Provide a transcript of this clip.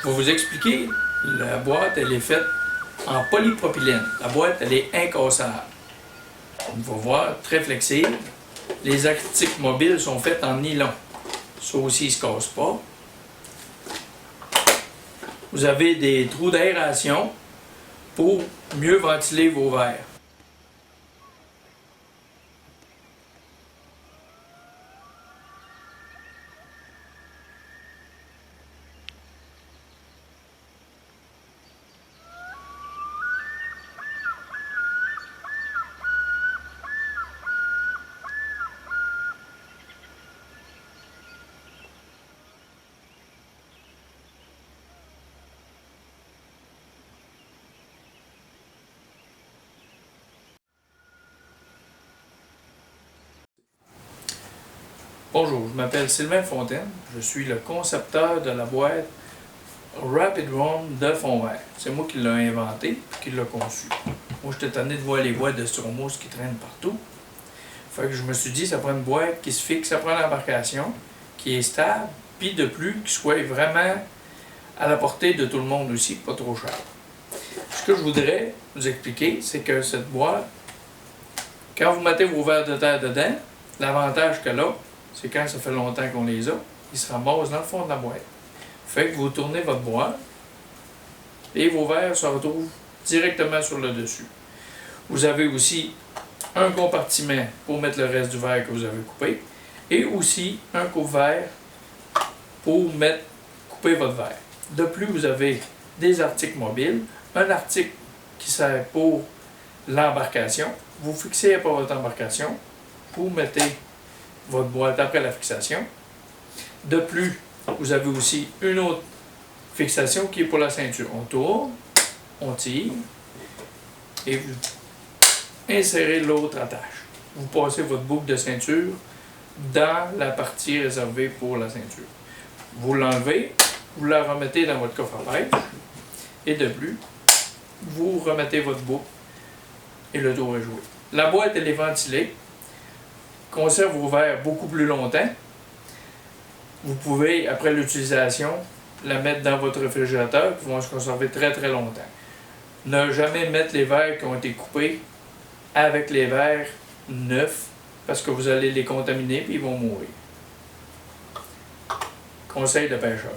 Je vais vous expliquer, la boîte elle est faite en polypropylène. La boîte elle est incassable. On va voir, très flexible. Les articles mobiles sont faits en nylon. Ça aussi, ils ne se cassent pas. Vous avez des trous d'aération pour mieux ventiler vos verres. Bonjour, je m'appelle Sylvain Fontaine. Je suis le concepteur de la boîte Rapid Roam de fond vert. C'est moi qui l'ai inventé et qui l'ai conçu. Moi, j'étais tanné de voir les boîtes de Stromos qui traînent partout. Fait que je me suis dit, ça prend une boîte qui se fixe, ça prend l'embarcation, qui est stable, puis de plus, qui soit vraiment à la portée de tout le monde aussi, pas trop cher. Ce que je voudrais vous expliquer, c'est que cette boîte, quand vous mettez vos verres de terre dedans, l'avantage qu'elle a, c'est quand ça fait longtemps qu'on les a, ils se ramassent dans le fond de la boîte. Fait que vous tournez votre boîte et vos verres se retrouvent directement sur le dessus. Vous avez aussi un compartiment pour mettre le reste du verre que vous avez coupé et aussi un coupe-verre pour couper votre verre. De plus, vous avez des articles mobiles, un article qui sert pour l'embarcation. Vous fixez après votre embarcation, vous mettez votre boîte après la fixation. De plus, vous avez aussi une autre fixation qui est pour la ceinture. On tourne, on tire et vous insérez l'autre attache. Vous passez votre boucle de ceinture dans la partie réservée pour la ceinture. Vous l'enlevez, vous la remettez dans votre coffre à pêche et de plus, vous remettez votre boucle et le tour est joué. La boîte elle est ventilée, conserve vos verres beaucoup plus longtemps. Vous pouvez, après l'utilisation, la mettre dans votre réfrigérateur qui vont se conserver très très longtemps. Ne jamais mettre les verres qui ont été coupés avec les verres neufs parce que vous allez les contaminer et ils vont mourir. Conseil de pêcheur.